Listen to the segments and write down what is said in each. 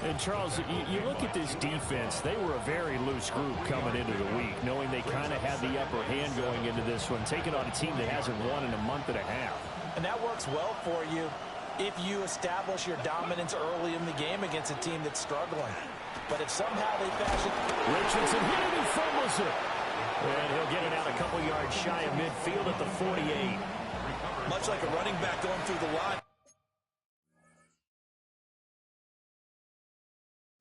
And, Charles, you look at this defense, they were a very loose group coming into the week, knowing they kind of had the upper hand going into this one, taking on a team that hasn't won in a month and a half. And that works well for you if you establish your dominance early in the game against a team that's struggling. But if somehow they fashion... Richardson hit it and fumbles it. And he'll get it out a couple yards shy of midfield at the 48. Much like a running back going through the line.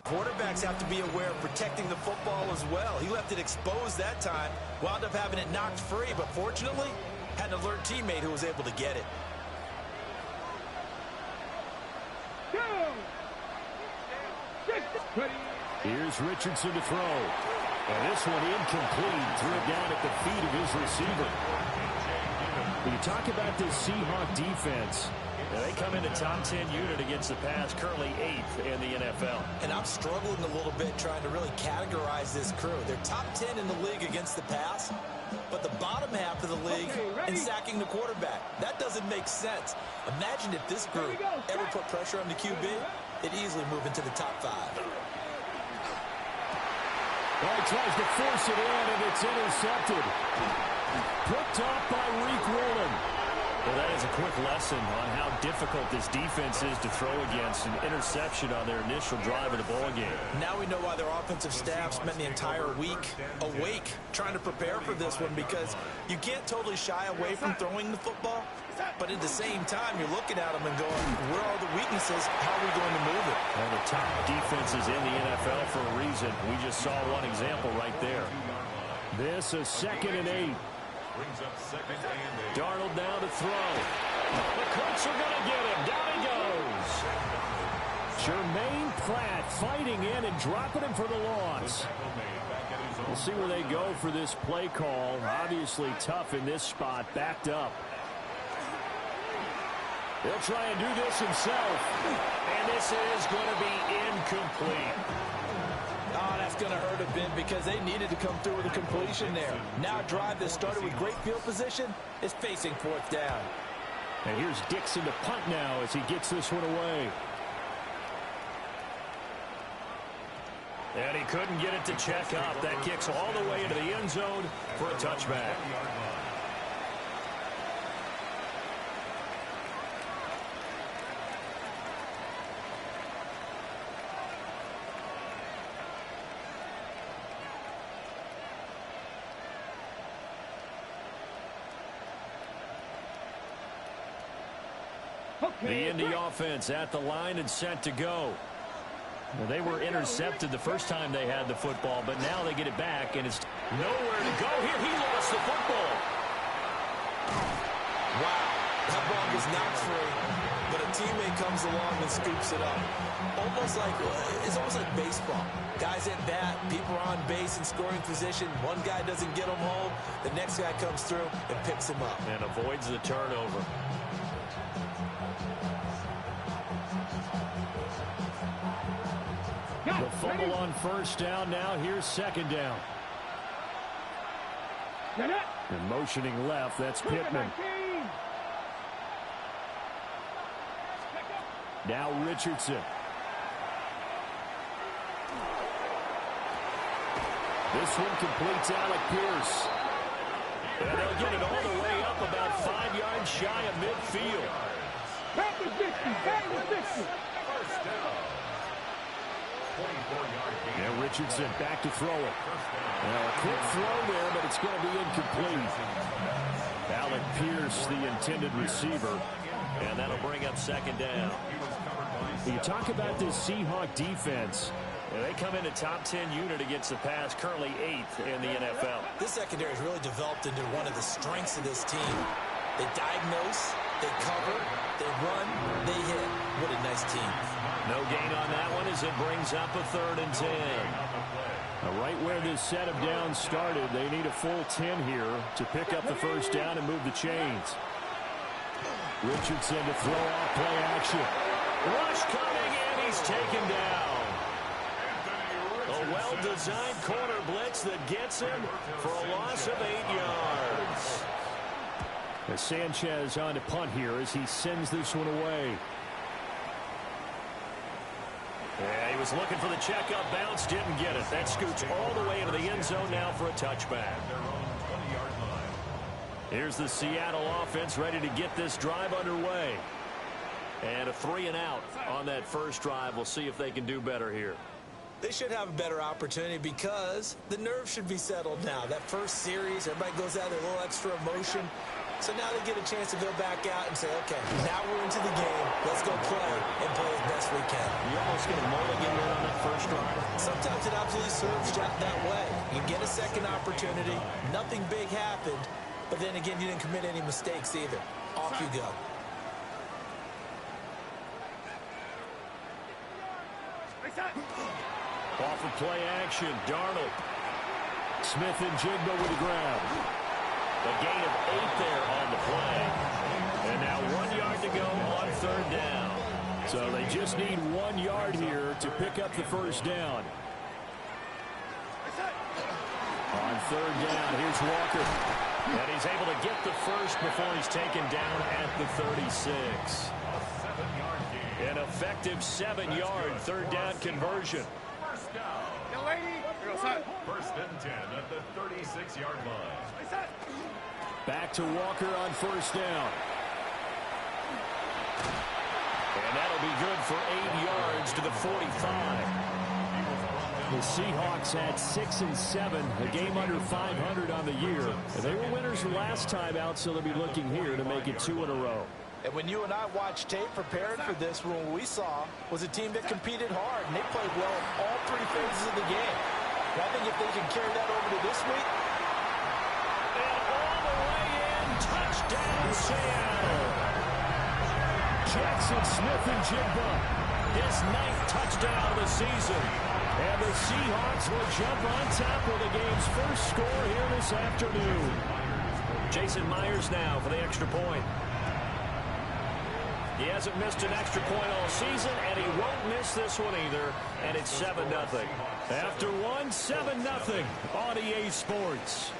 Quarterbacks have to be aware of protecting the football as well. He left it exposed that time, wound up having it knocked free, but fortunately, had an alert teammate who was able to get it. Here's Richardson to throw. And this one incomplete. Threw it down at the feet of his receiver. When you talk about this Seahawk defense, they come in a top 10 unit against the pass, currently 8th in the NFL. And I'm struggling a little bit trying to really categorize this crew. They're top 10 in the league against the pass, but the bottom half of the league in sacking the quarterback. That doesn't make sense. Imagine if this group ever put pressure on the QB, it'd easily move into the top 5. Well, he tries to force it in, and it's intercepted. Picked off by Reek Rowland. Well, that is a quick lesson on how difficult this defense is to throw against. An interception on their initial drive of the ball game. Now we know why their offensive staff spent the entire week awake trying to prepare for this one, because you can't totally shy away from throwing the football, but at the same time, you're looking at them and going, where are the weaknesses? How are we going to move it? Well, the top defenses in the NFL for a reason. We just saw one example right there. This is 2nd and 8. Brings up 2nd and 8. Darnold now to throw. The Colts are going to get him. Down he goes. Jermaine Pratt fighting in and dropping him for the loss. We'll see where they go for this play call. Obviously tough in this spot, backed up. He'll try and do this himself. And this is going to be incomplete. Oh, that's going to hurt a bit because they needed to come through with a completion there. Now a drive that started with great field position is facing 4th down. And here's Dixon to punt now as he gets this one away. And he couldn't get it to check up. That kicks all the way into the end zone for a touchback. The Indy offense at the line and set to go. Well, they were intercepted the first time they had the football, but now they get it back, and it's nowhere to go. Here, he lost the football. Wow, that ball was knocked free, but a teammate comes along and scoops it up. It's almost like baseball. Guys at bat, people are on base in scoring position. One guy doesn't get them home. The next guy comes through and picks him up. And avoids the turnover. The fumble on 1st down. Now here's 2nd down. And motioning left, that's Pittman. Now Richardson. This one completes Alec Pierce. And they'll get it all the way up about 5 yards shy of midfield. Now Richardson back to throw it. Now a quick throw there, but it's going to be incomplete. Alec Pierce, the intended receiver. And that'll bring up 2nd down. You talk about this Seahawk defense. They come in a top 10 unit against the pass, currently 8th in the NFL. This secondary has really developed into one of the strengths of this team. They diagnose, they cover, they run, they hit. What a nice team. No gain on that one as it brings up a 3rd and 10. Right where this set of downs started, they need a full 10 here to pick up the 1st down and move the chains. Richardson to throw off play action. Rush coming in, he's taken down. A well-designed corner blitz that gets him for a loss of 8 yards. As Sanchez on to punt here as he sends this one away. Yeah, he was looking for the checkup bounce, didn't get it. That scoots all the way into the end zone now for a touchback. Here's the Seattle offense ready to get this drive underway. And a 3-and-out on that first drive. We'll see if they can do better here. They should have a better opportunity because the nerves should be settled now. That first series, everybody goes out there, a little extra emotion. So now they get a chance to go back out and say, okay, now we're into the game. Let's go play and play as best we can. You almost get a mulligan in on that first drive. Sometimes it absolutely serves that way. You get a second opportunity. Nothing big happened. But then again, you didn't commit any mistakes either. Off you go. Off of play action, Darnold. Smith and Jigba with the grab. A gain of 8 there on the play. And now 1 yard to go on third down. So they just need 1 yard here to pick up the first down. On third down, here's Walker. And he's able to get the first before he's taken down at the 36. An effective 7-yard third down conversion. First down. First and 10 at the 36-yard line. Back to Walker on first down. And that'll be good for 8 yards to the 45. The Seahawks had 6 and 7, a game under 500 on the year. And they were winners last time out, so they'll be looking here to make it 2 in a row. And when you and I watched tape preparing for this, what we saw was a team that competed hard, and they played well in all 3 phases of the game. And I think if they can carry that over to this week. And all the way in, touchdown Seattle. Jackson Smith-Njigba, his 9th touchdown of the season. And the Seahawks will jump on top of the game's first score here this afternoon. Jason Myers now for the extra point. He hasn't missed an extra point all season, and he won't miss this one either, and it's 7-0. After one, 7-0 on EA Sports.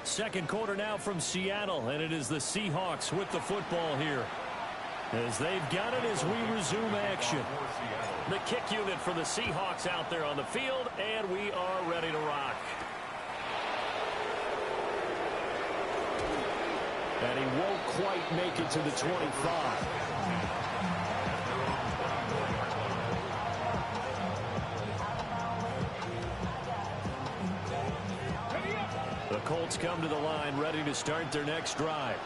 Second quarter now from Seattle, and it is the Seahawks with the football here. As they've got it as we resume action. The kick unit for the Seahawks out there on the field, and we are ready to rock. And he won't quite make it to the 25. The Colts come to the line ready to start their next drive.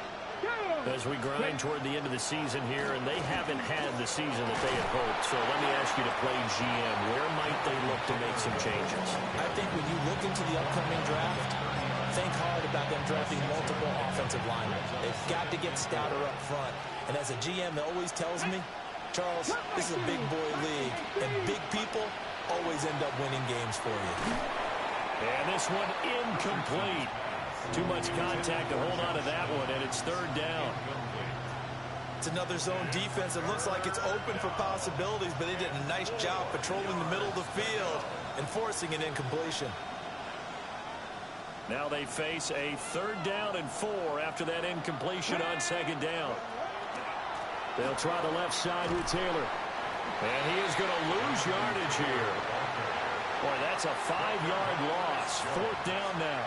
As we grind toward the end of the season here, and they haven't had the season that they had hoped. So let me ask you to play GM. Where might they look to make some changes? I think when you look into the upcoming draft, think hard about them drafting multiple offensive linemen. They've got to get stouter up front. And as a GM that always tells me, Charles, this is a big boy league, and big people always end up winning games for you. And this one incomplete. Too much contact to hold on to that one, and it's third down. It's another zone defense. It looks like it's open for possibilities, but they did a nice job patrolling the middle of the field and forcing an incompletion. Now they face a 3rd down and 4 after that incompletion on 2nd down. They'll try the left side with Taylor. And he is going to lose yardage here. Boy, that's a 5-yard loss. 4th down now.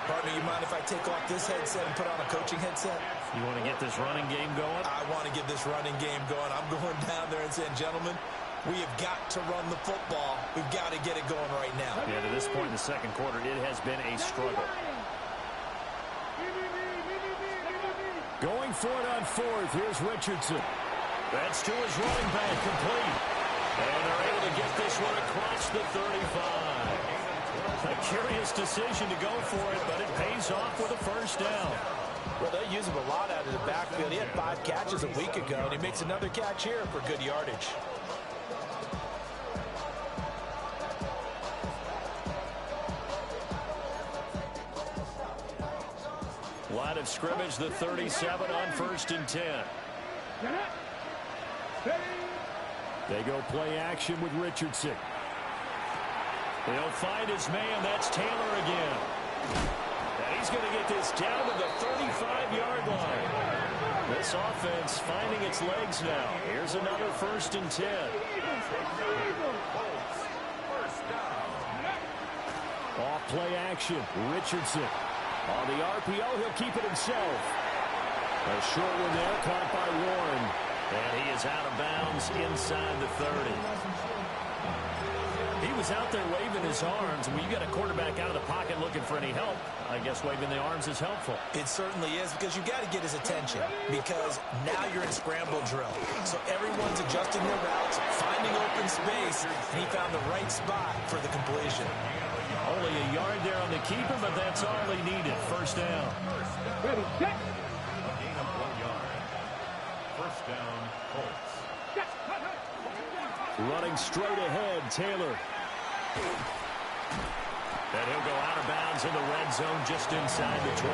Partner, you mind if I take off this headset and put on a coaching headset? You want to get this running game going? I want to get this running game going. I'm going down there and saying, gentlemen, we have got to run the football. We've got to get it going right now. Yeah, to this point in the second quarter, it has been a struggle. Going for it on 4th. Here's Richardson. That's to his running back, complete. And they're able to get this one across the 35. A curious decision to go for it, but it pays off with a first down. Well, they use him a lot out of the backfield. He had 5 catches a week ago, and he makes another catch here for good yardage. Line of scrimmage, the 37 on 1st and 10. They go play action with Richardson. He'll find his man. That's Taylor again. And he's going to get this down to the 35-yard line. This offense finding its legs now. Here's another 1st and 10. Off play action. Richardson. On the RPO, he'll keep it himself. A short one there, caught by Warren. And he is out of bounds inside the 30. He was out there waving his arms. When you got a quarterback out of the pocket looking for any help, I guess waving the arms is helpful. It certainly is, because you got to get his attention, because now you're in scramble drill. So everyone's adjusting their routes, finding open space, and he found the right spot for the completion. Only a yard there on the keeper, but that's all he needed. 1st down. Ready, set. A gain of 1 yard. 1st down, Colts. Running straight ahead, Taylor. And he'll go out of bounds in the red zone just inside the 20.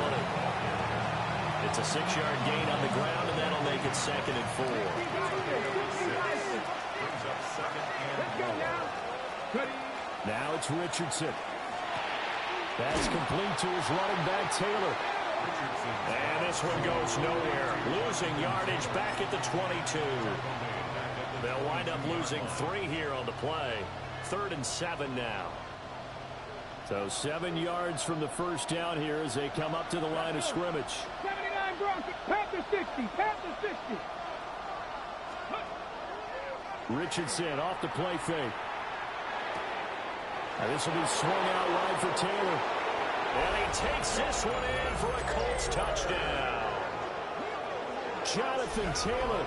It's a 6-yard gain on the ground, and that'll make it 2nd and 4. Now it's Richardson. That's complete to his running back, Taylor. And this one goes nowhere. Losing yardage back at the 22. They'll wind up losing 3 here on the play. 3rd and 7 now. So 7 yards from the 1st down here as they come up to the line of scrimmage. 79 Broncos, Panther 60, Panther 60. Richardson off the play fake. And this will be swung out wide for Taylor. And he takes this one in for a Colts touchdown. Jonathan Taylor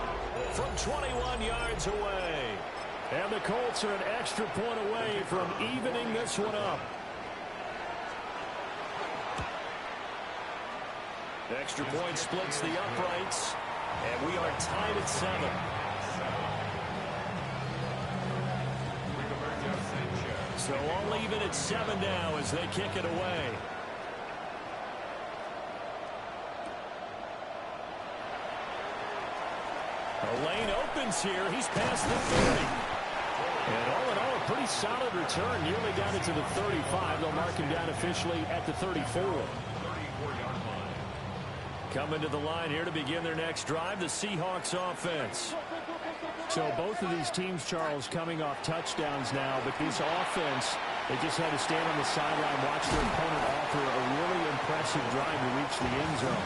from 21 yards away. And the Colts are an extra point away from evening this one up. Extra point splits the uprights. And we are tied at 7. So all even at 7 now as they kick it away. The lane opens here. He's past the 30. And all in all, a pretty solid return. Nearly got it to the 35. They'll mark him down officially at the 34. Coming to the line here to begin their next drive, the Seahawks offense. So both of these teams, Charles, coming off touchdowns now, but this offense, they just had to stand on the sideline, watch their opponent offer a really impressive drive to reach the end zone.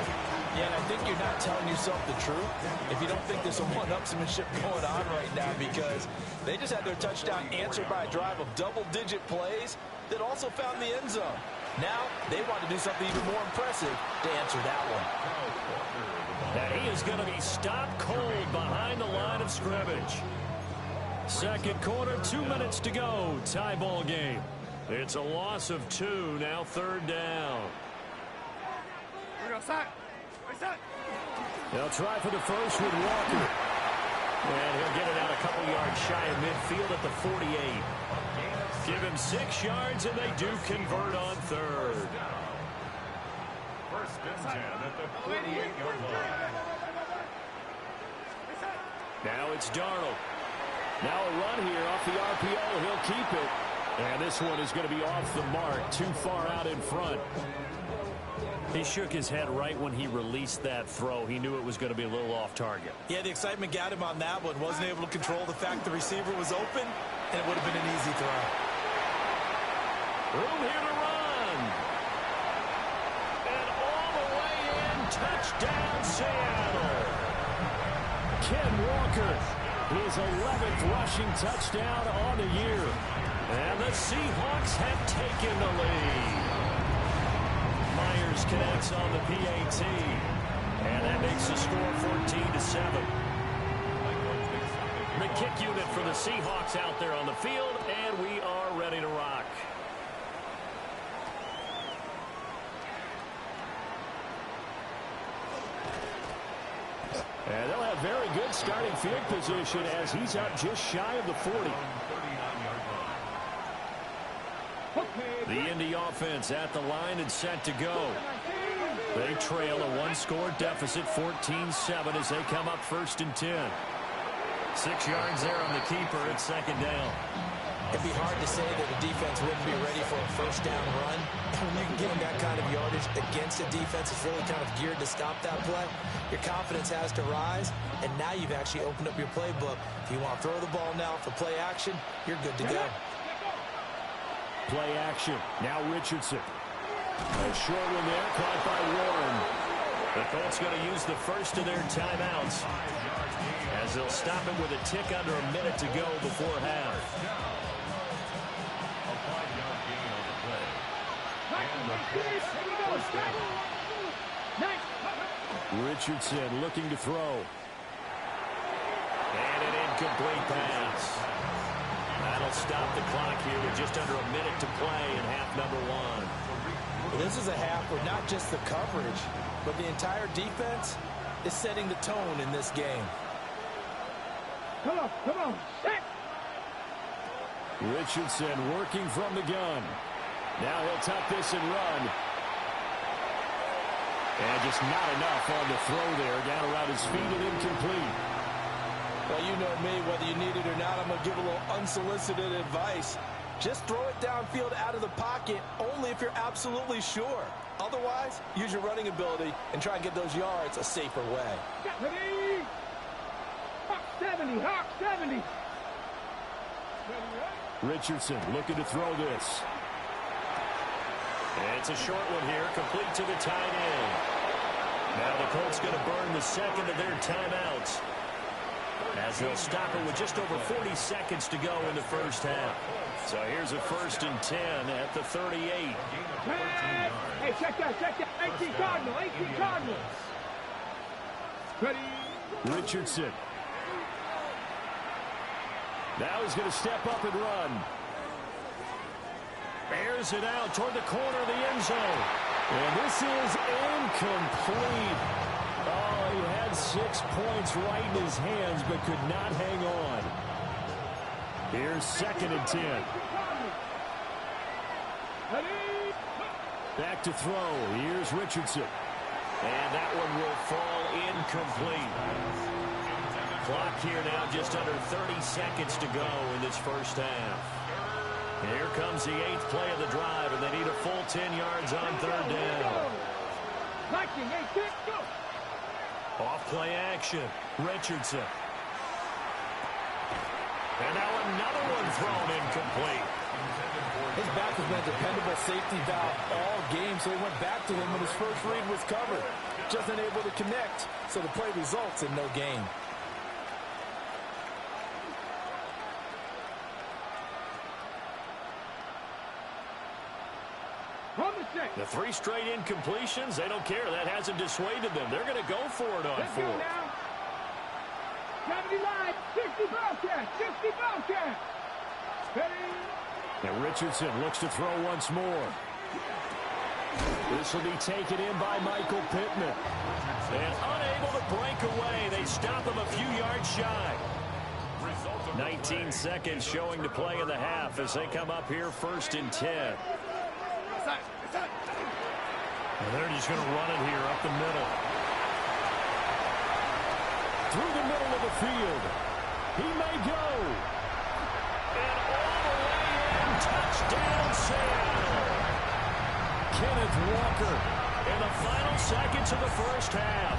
Yeah, and I think you're not telling yourself the truth if you don't think there's some one-upsmanship going on right now, because they just had their touchdown answered by a drive of double-digit plays that also found the end zone. Now they want to do something even more impressive to answer that one. Now he is going to be stopped cold behind the line of scrimmage. 2nd quarter, 2 minutes to go. Tie ball game. It's a loss of 2. Now 3rd down. They'll try for the first with Walker. And he'll get it out a couple yards shy of midfield at the 48. Give him 6 yards, and they do convert on 3rd. 1st and 10 at the 48-yard line. Now it's Darnold. Now a run here off the RPO. He'll keep it. And this one is going to be off the mark. Too far out in front. He shook his head right when he released that throw. He knew it was going to be a little off target. Yeah, the excitement got him on that one. Wasn't able to control the fact the receiver was open, and it would have been an easy throw. Room here to run. And all the way in. Touchdown, Seattle. Ken Walker, his 11th rushing touchdown on the year. And the Seahawks have taken the lead. Myers connects on the PAT. And that makes the score 14-7. The kick unit for the Seahawks out there on the field, and we are ready to rock. And they'll have very good starting field position as he's up just shy of the 40. The Indy offense at the line and set to go. They trail a one-score deficit, 14-7, as they come up 1st and 10. 6 yards there on the keeper at 2nd down. It'd be hard to say that the defense wouldn't be ready for a 1st first down run. And when you can get them that kind of yardage against a defense that's really kind of geared to stop that play, your confidence has to rise, and now you've actually opened up your playbook. If you want to throw the ball now for play action, you're good to go. Play action. Now Richardson. A short one there, caught by Warren. The Colts going to use the first of their timeouts as they'll stop it with a tick under a minute to go before half. Richardson looking to throw. And an incomplete pass. That'll stop the clock here with just under a minute to play in half number one. Well, this is a half where not just the coverage, but the entire defense is setting the tone in this game. Come on, set! Richardson working from the gun. Now he'll tuck this and run. And just not enough on the throw there. Down around his feet and incomplete. Well, you know me, whether you need it or not, I'm going to give a little unsolicited advice. Just throw it downfield out of the pocket only if you're absolutely sure. Otherwise, use your running ability and try and get those yards a safer way. Ready? Hawk 70, Hawk 70. Richardson looking to throw this. And it's a short one here, complete to the tight end. Now the Colts going to burn the second of their timeouts as they'll stop it with just over 40 seconds to go in the first half. So here's a 1st and 10 at the 38. Hey, check that. 18 Cardinals. Ready? Richardson. Now he's going to step up and run. Airs it out toward the corner of the end zone. And this is incomplete. Oh, he had 6 points right in his hands, but could not hang on. Here's 2nd and 10. Back to throw. Here's Richardson. And that one will fall incomplete. Clock here now just under 30 seconds to go in this first half. Here comes the 8th play of the drive, and they need a full 10 yards on 3rd down. Off play action. Richardson. And now another one thrown incomplete. His back has been a dependable safety valve all game, so he went back to him when his first read was covered. Just unable to connect, so the play results in no gain. The 3 straight incompletions, they don't care. That hasn't dissuaded them. They're going to go for it on 4th. Let's go now. 70 line, 60 Bobcat. Ready? And Richardson looks to throw once more. This will be taken in by Michael Pittman. And unable to break away. They stop him a few yards shy. 19 seconds showing to play in the half as they come up here 1st and 10. And they're just going to run it here up the middle. Through the middle of the field. He may go. And all the way in. Touchdown, Seattle. Kenneth Walker in the final seconds of the first half.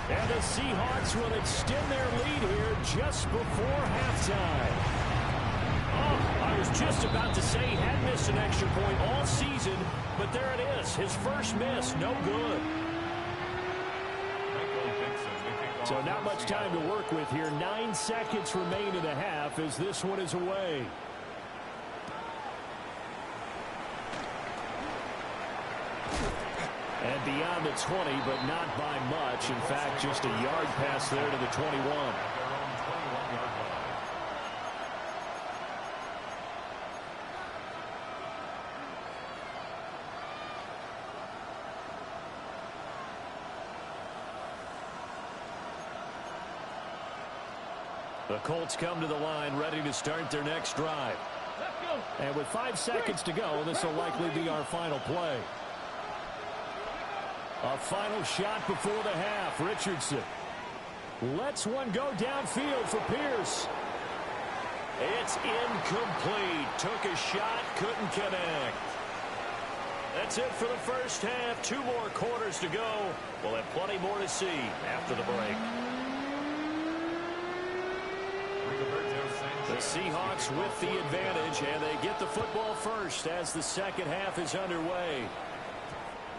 And the Seahawks will extend their lead here just before halftime. Oh, I was just about to say he had missed an extra point all season, but there it is. His first miss, no good. So not much time to work with here. 9 seconds remain in the half as this one is away. And beyond the 20, but not by much. In fact, just a yard pass there to the 21. The Colts come to the line ready to start their next drive. And with 5 seconds to go, this will likely be our final play. A final shot before the half. Richardson lets one go downfield for Pierce. It's incomplete. Took a shot, couldn't connect. that's it for the first half. 2 more quarters to go. We'll have plenty more to see after the break. The Seahawks with the advantage, and they get the football first as the second half is underway.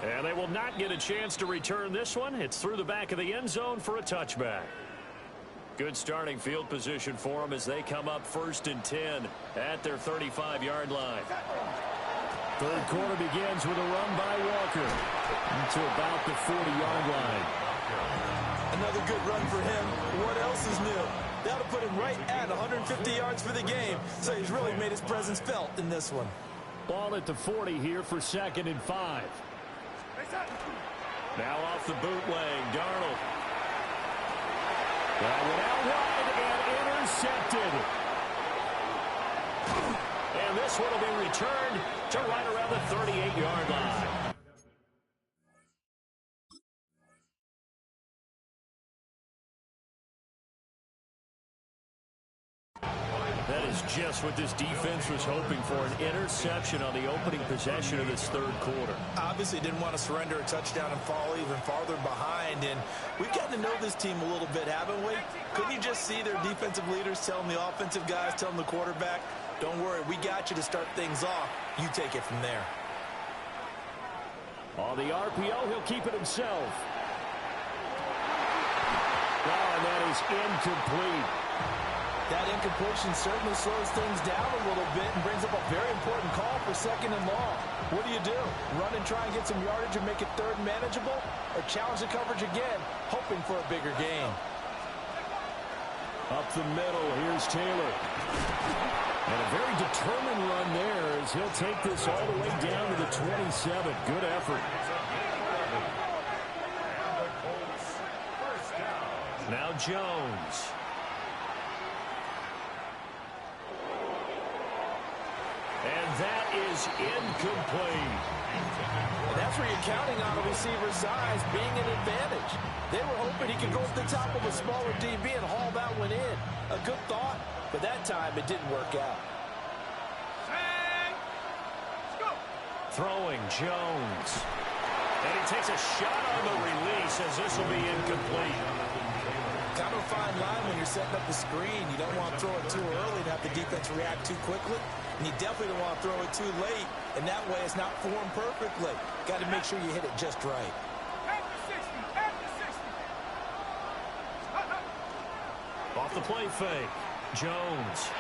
And they will not get a chance to return this one. It's through the back of the end zone for a touchback. Good starting field position for them as they come up 1st and 10 at their 35-yard line. Third quarter begins with a run by Walker to about the 40-yard line. Another good run for him. What else is new? That'll put him right at 150 yards for the game, so he's really made his presence felt in this one. Ball at the 40 here for 2nd and 5. Now off the bootleg, Darnold. That went out wide and intercepted. And this one will be returned to right around the 38-yard line. That is just what this defense was hoping for, an interception on the opening possession of this third quarter. Obviously didn't want to surrender a touchdown and fall even farther behind, and we've gotten to know this team a little bit, haven't we? Couldn't you just see their defensive leaders telling the offensive guys, telling the quarterback, don't worry, we got you to start things off. You take it from there. On the RPO, he'll keep it himself. Oh, and that is incomplete. That incompletion certainly slows things down a little bit and brings up a very important call for 2nd and long. What do? Run and try and get some yardage and make it 3rd and manageable? Or challenge the coverage again, hoping for a bigger gain? Up the middle, here's Taylor. And a very determined run there as he'll take this all the way down to the 27. Good effort. Now Jones. And that is incomplete. And that's where you're counting on a receiver's size being an advantage. They were hoping he could go to the top of a smaller DB and haul that one in. A good thought, but that time it didn't work out. Throwing Jones. And he takes a shot on the release as this will be incomplete. Kind of a fine line when you're setting up the screen. You don't want to throw it too early to have the defense react too quickly. And you definitely don't want to throw it too late. And that way it's not formed perfectly. Got to make sure you hit it just right. Off the play fake. Jones.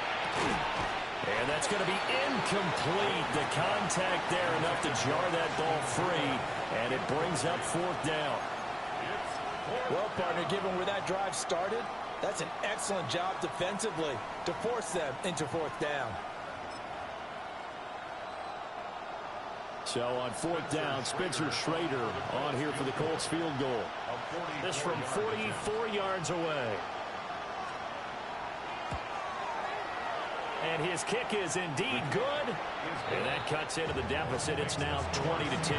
And that's going to be incomplete. The contact there enough to jar that ball free. And it brings up 4th down. Well, partner, given where that drive started, that's an excellent job defensively to force them into 4th down. So on 4th down, Spencer Schrader on here for the Colts field goal. This from 44 yards away. And his kick is indeed good. And that cuts into the deficit. It's now 20-10.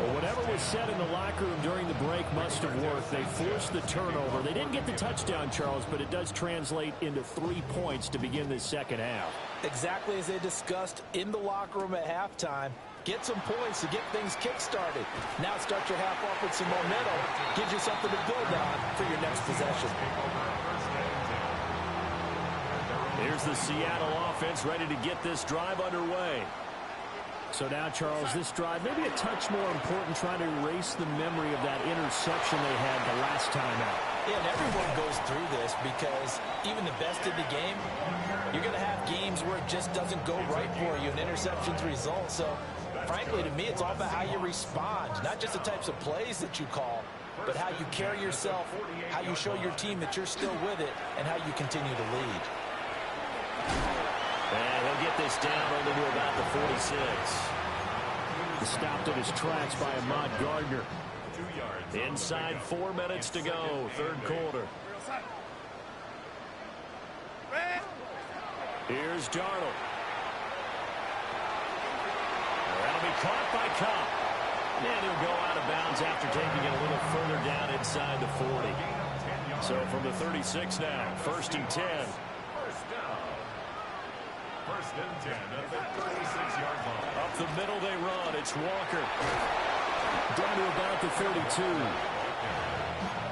Well, whatever was said in the locker room during the break must have worked. They forced the turnover. They didn't get the touchdown, Charles, but it does translate into 3 points to begin this second half. Exactly as they discussed in the locker room at halftime. Get some points to get things kick-started. Now start your half off with some momentum. Gives you something to build on for your next possession. Here's the Seattle offense ready to get this drive underway. So now, Charles, this drive maybe a touch more important, trying to erase the memory of that interception they had the last time out. Yeah, and everyone goes through this because even the best in the game, you're going to have games where it just doesn't go right for you and interceptions result. So, frankly, to me, it's all about how you respond, not just the types of plays that you call, but how you carry yourself, how you show your team that you're still with it, and how you continue to lead. And he'll get this down only to about the 46. Stopped in his tracks by Ahmad Gardner. Inside 4 minutes to go, third quarter. Here's Darnold. That'll be caught by Cobb. And he'll go out of bounds after taking it a little further down inside the 40. So from the 36 now, 1st and 10. First and 10 at the 36-yard line. Up Up the middle they run. It's Walker. Down to about the 32.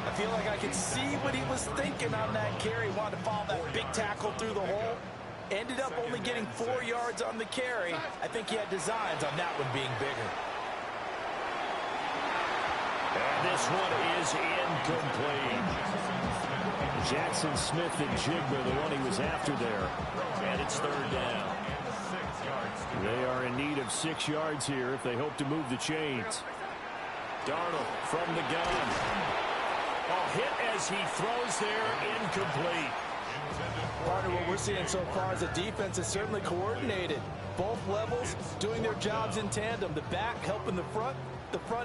I feel like I could see what he was thinking on that carry. Wanted to follow that big tackle through the hole. Ended up only getting 4 yards on the carry. I think he had designs on that one being bigger. And this one is incomplete. Jackson Smith and Jigba, the one he was after there. And it's third down. They are in need of 6 yards here if they hope to move the chains. Darnold from the gun. Hit as he throws there, incomplete. Part of what we're seeing so far is the defense is certainly coordinated. Both levels doing their jobs in tandem. The back helping the front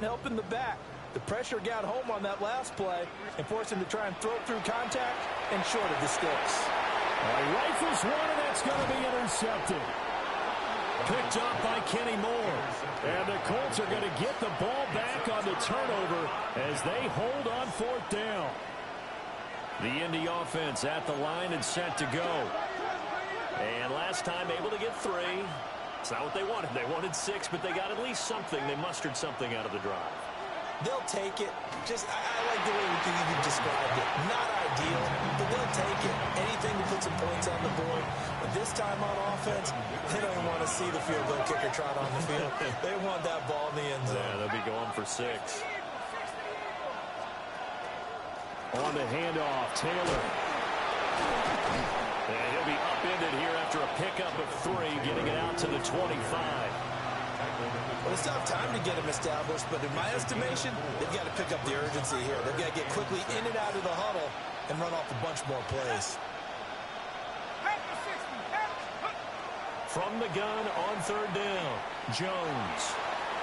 helping the back. The pressure got home on that last play and forced him to try and throw through contact and short of the sticks. Rifles one, and that's going to be intercepted. Picked up by Kenny Moore. And the Colts are going to get the ball back on the turnover as they hold on fourth down. The Indy offense at the line and set to go. And last time able to get 3. It's not what they wanted. They wanted 6, but they got at least something. They mustered something out of the drive. They'll take it. I like the way you described it. Not ideal, but they'll take it. Anything to put some points on the board. But this time on offense, they don't want to see the field goal kicker trot on the field. They want that ball in the end zone. Yeah, they'll be going for 6. On the handoff, Taylor. And he'll be upended here after a pickup of 3, getting it out to the 25. Well, it's tough time to get him established, but in my estimation, they've got to pick up the urgency here. They've got to get quickly in and out of the huddle and run off a bunch more plays. From the gun on third down, Jones.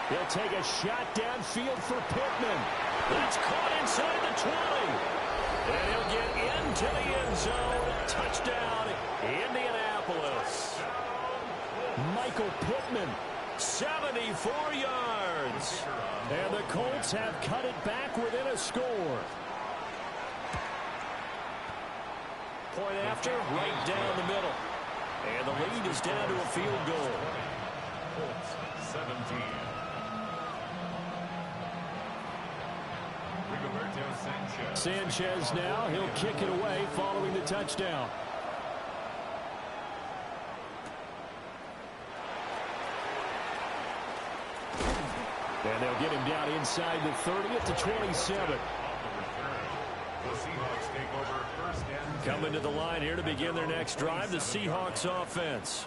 He'll take a shot downfield for Pittman. That's caught inside the 20. And he'll get into the end zone. Touchdown, Indianapolis. Michael Pittman. 74 yards. And the Colts have cut it back within a score. Point after, right down the middle. And the lead is down to a field goal. Colts 17. Rigoberto Sanchez now, he'll kick it away following the touchdown. And they'll get him down inside the 30 at the 27. Coming to the line here to begin their next drive, the Seahawks offense.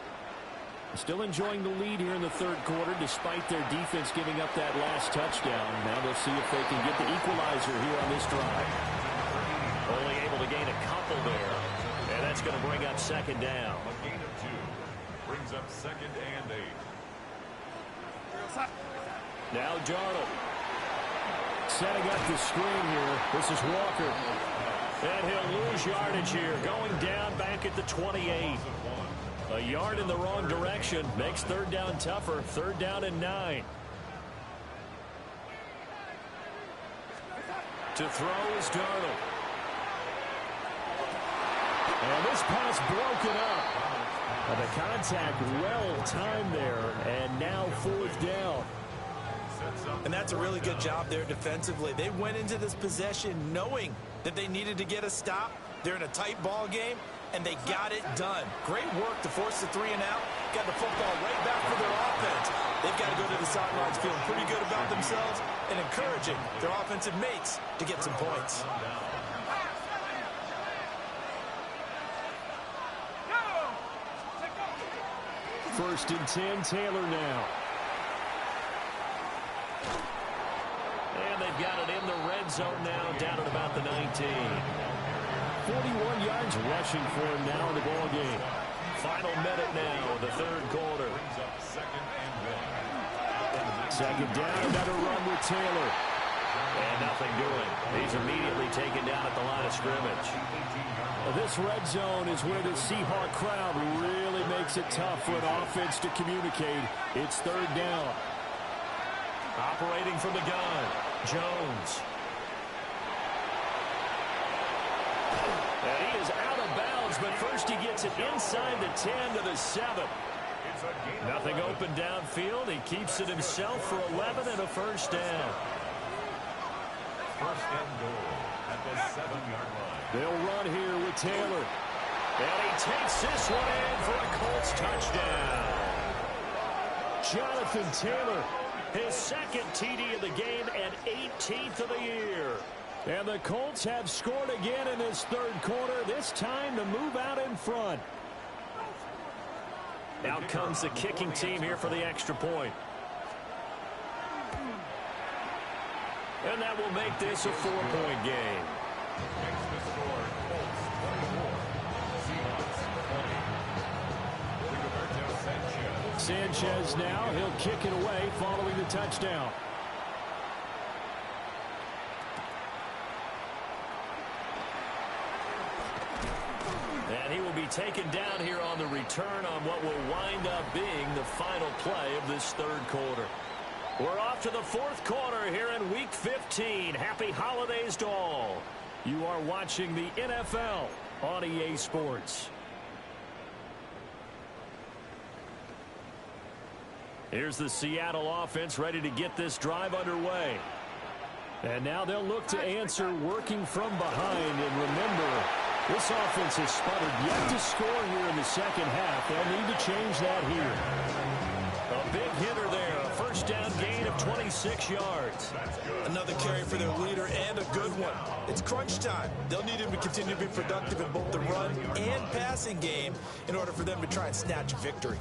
Still enjoying the lead here in the third quarter despite their defense giving up that last touchdown. Now they'll see if they can get the equalizer here on this drive. Only able to gain a couple there. And that's going to bring up second down. A gain of 2 brings up 2nd and 8. Now Darnold. Setting up the screen here. This is Walker. And he'll lose yardage here. Going down back at the 28. A yard in the wrong direction. Makes third down tougher. Third down and 9. To throw is Darnold. And this pass broken up. And the contact well timed there. And now fourth down. And that's a really good job there defensively. They went into this possession knowing that they needed to get a stop. They're in a tight ball game, and they got it done. Great work to force the 3 and out. Got the football right back for their offense. They've got to go to the sidelines feeling pretty good about themselves and encouraging their offensive mates to get some points. First and 10, Taylor now. And they've got it in the red zone now, down at about the 19. 41 yards rushing for him now in the ball game. Final minute now, the third quarter. Second down, another run with Taylor. And nothing doing. He's immediately taken down at the line of scrimmage. This red zone is where the Seahawk crowd really makes it tough for an offense to communicate. It's third down. Operating from the gun, Jones. And he is out of bounds, but first he gets it inside the 10 to the 7. Nothing open downfield. He keeps it himself for 11 and a first down. First and goal at the 7-yard line. They'll run here with Taylor. And he takes this one in for a Colts touchdown. Jonathan Taylor, his second TD of the game and 18th of the year. And the Colts have scored again in this third quarter, this time to move out in front. Out comes the kicking team here for the extra point. And that will make this a 4-point game. Makes the score Colts 24, Seahawks 20. Rigoberto Sanchez now, he'll kick it away following the touchdown. And he will be taken down here on the return on what will wind up being the final play of this third quarter. We're off to the fourth quarter here in Week 15. Happy holidays to all. You are watching the NFL on EA Sports. Here's the Seattle offense ready to get this drive underway. And now they'll look to answer working from behind. And remember, this offense has sputtered yet to score here in the second half. They'll need to change that here. A big hitter there. A first down gain of 26 yards. Another carry for their leader and a good one. It's crunch time. They'll need him to continue to be productive in both the run and passing game in order for them to try and snatch a victory.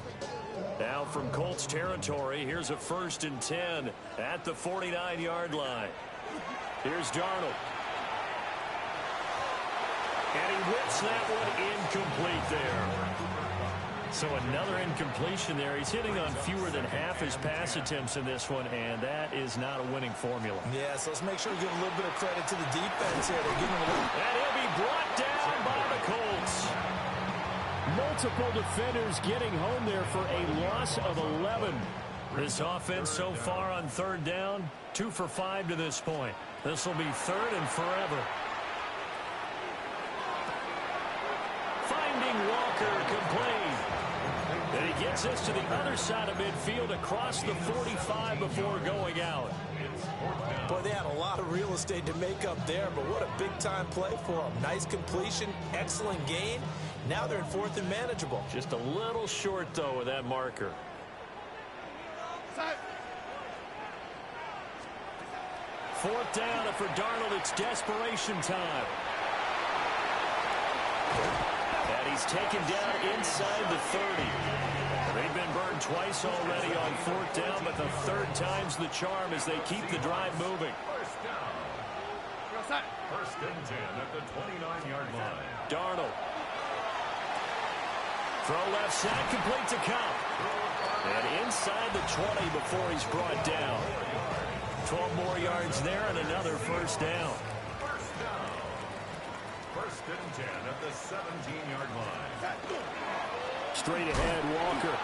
Now from Colts territory, here's a 1st and 10 at the 49-yard line. Here's Darnold. And he whips that one incomplete there. So another incompletion there. He's hitting on fewer than half his pass attempts in this one, and that is not a winning formula. Yeah, so let's make sure we give a little bit of credit to the defense here. They're giving him and he'll be brought down by the Colts. Multiple defenders getting home there for a loss of 11. This offense so far on third down, 2 for 5 to this point. This will be third and forever. Finding Walker complete. And he gets this to the other side of midfield across the 45 before going out. Boy, they had a lot of real estate to make up there, but what a big-time play for them. Nice completion, excellent gain. Now they're in 4th and manageable. Just a little short, though, of that marker. Fourth down, and for Darnold, it's desperation time. And he's taken down inside the 30. They've been burned twice already on 4th down, but the third time's the charm as they keep the drive moving. First down. First and 10 at the 29-yard line. Darnold. Throw left side, complete to Cup. And inside the 20 before he's brought down. 12 more yards there and another first down. First and 10 at the 17-yard line. Straight ahead, Walker.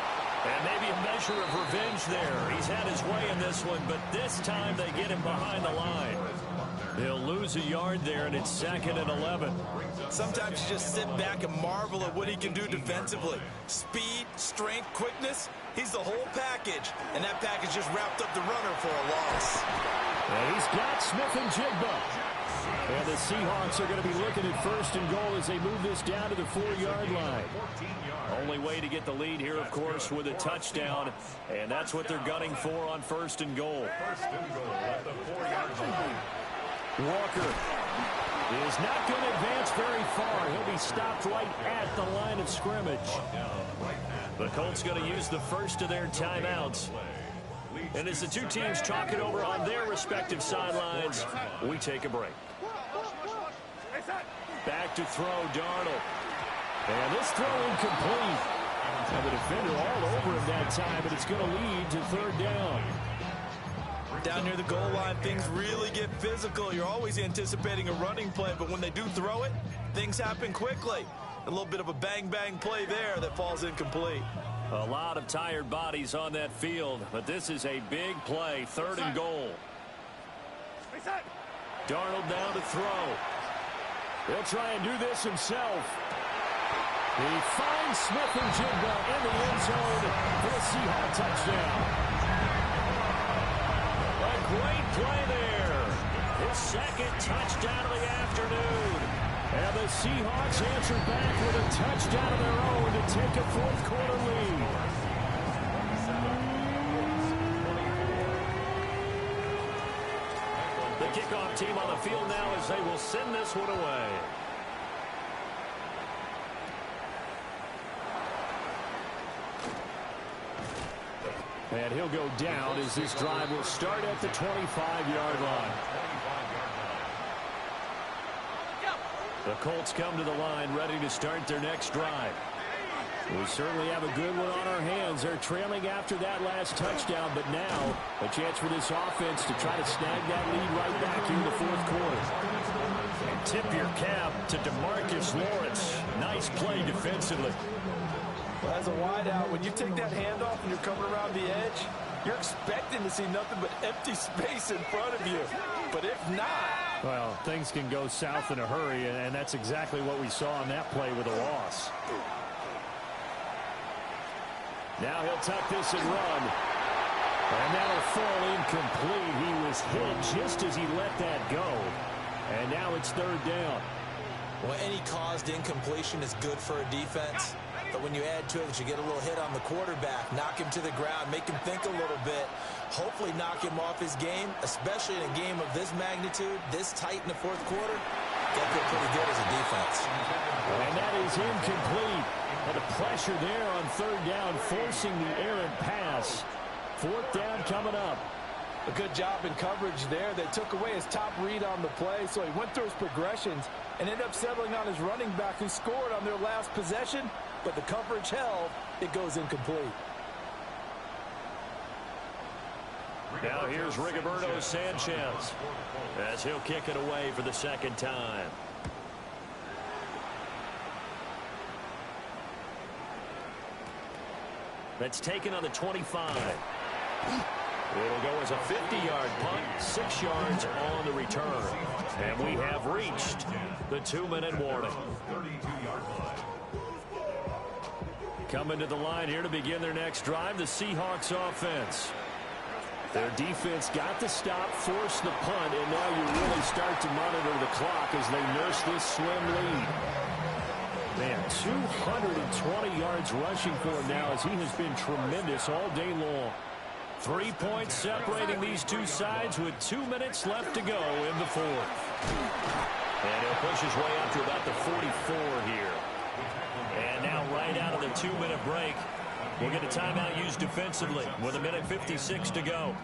And maybe a measure of revenge there. He's had his way in this one, but this time they get him behind the line. They'll lose a yard there, and it's 2nd and 11. Sometimes you just sit back and marvel at what he can do defensively. Speed, strength, quickness. He's the whole package, and that package just wrapped up the runner for a loss. And he's got Smith and Jigba. And the Seahawks are going to be looking at 1st and goal as they move this down to the 4-yard line. Only way to get the lead here, of course, with a touchdown, and that's what they're gunning for on 1st and goal. First and goal at the 4-yard line. Walker is not going to advance very far. He'll be stopped right at the line of scrimmage. The Colts going to use the first of their timeouts. And as the two teams talk it over on their respective sidelines, we take a break. Back to throw, Darnold. And this throw incomplete. And the defender all over him that time, but it's going to lead to 3rd down. Down near the goal line, things really get physical. You're always anticipating a running play, but when they do throw it, things happen quickly. A little bit of a bang-bang play there that falls incomplete. A lot of tired bodies on that field, but this is a big play, 3rd and goal. Darnold down to throw. He'll try and do this himself. He finds Smith and Jigba in the end zone for a Seahawks touchdown. second touchdown of the afternoon. And the Seahawks answer back with a touchdown of their own to take a fourth-quarter lead. The kickoff team on the field now as they will send this one away. And he'll go down as this drive will start at the 25-yard line. The Colts come to the line ready to start their next drive. We certainly have a good one on our hands. They're trailing after that last touchdown, but now a chance for this offense to try to snag that lead right back here in the fourth quarter. And tip your cap to DeMarcus Lawrence. Nice play defensively. Well, as a wideout, when you take that handoff and you're coming around the edge, you're expecting to see nothing but empty space in front of you. But if not... Well, things can go south in a hurry, and that's exactly what we saw on that play with a loss. Now he'll tuck this and run. And that'll fall incomplete. He was hit just as he let that go. And now it's third down. Well, any caused incompletion is good for a defense. But when you add to it that you get a little hit on the quarterback, knock him to the ground, make him think a little bit, hopefully knock him off his game, especially in a game of this magnitude, this tight in the fourth quarter, that feel pretty good as a defense. And that is incomplete. And the pressure there on third down, forcing the errant pass. Fourth down coming up. A good job in coverage there. They took away his top read on the play, so he went through his progressions and ended up settling on his running back who scored on their last possession, but the coverage held. It goes incomplete. Now here's Rigoberto Sanchez as he'll kick it away for the second time. That's taken on the 25. It'll go as a 50-yard punt, 6 yards on the return. And we have reached the 2-minute warning. Coming to the line here to begin their next drive, the Seahawks offense. Their defense got the stop, forced the punt, and now you really start to monitor the clock as they nurse this slim lead. Man, 220 yards rushing for him now as he has been tremendous all day long. 3 points separating these two sides with 2 minutes left to go in the fourth. And he'll push his way up to about the 44 here. And now right out of the 2-minute break, we'll get a timeout used defensively with 1:56 to go.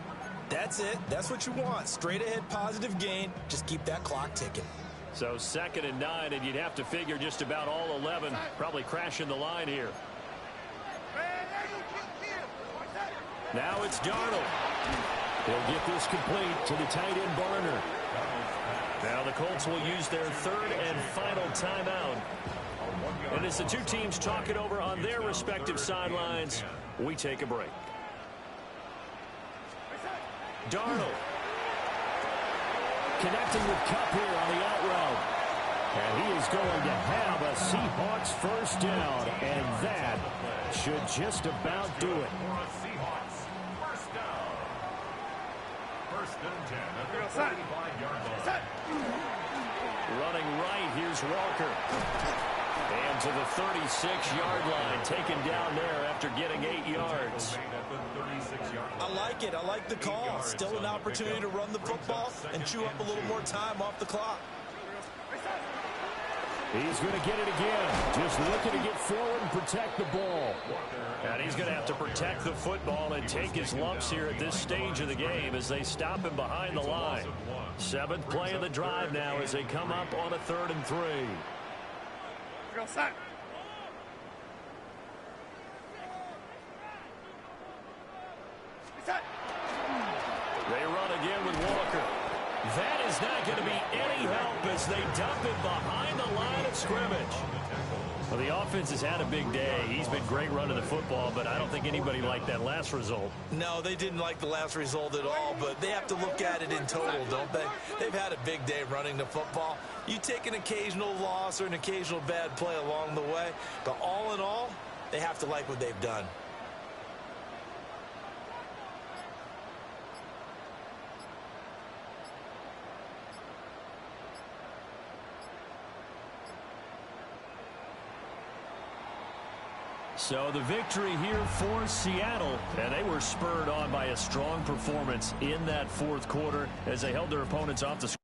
That's it. That's what you want. Straight ahead positive gain. Just keep that clock ticking. So 2nd and 9, and you'd have to figure just about all 11 probably crashing the line here. Now it's Darnold. He'll get this complete to the tight end Barner. Now the Colts will use their 3rd and final timeout. And as the two teams talk it over on their respective sidelines, we take a break. Darnold connecting with Kupp here on the out route. And he is going to have a Seahawks first down, and that should just about do it. Running right, here's Walker. And to the 36-yard line, taken down there after getting 8 yards. I like it. I like the call. Still an opportunity to run the football and chew up a little more time off the clock. He's going to get it again. Just looking to get forward and protect the ball. And he's going to have to protect the football and take his lumps here at this stage of the game as they stop him behind the line. 7th play of the drive now as they come up on a 3rd and 3. They run again with Walker. That is not going to be any help as they dump it behind the line of scrimmage. Well, the offense has had a big day. He's been great running the football, but I don't think anybody liked that last result. No, they didn't like the last result at all, but they have to look at it in total, don't they? They've had a big day running the football. You take an occasional loss or an occasional bad play along the way, but all in all, they have to like what they've done. So the victory here for Seattle, and they were spurred on by a strong performance in that fourth quarter as they held their opponents off the score.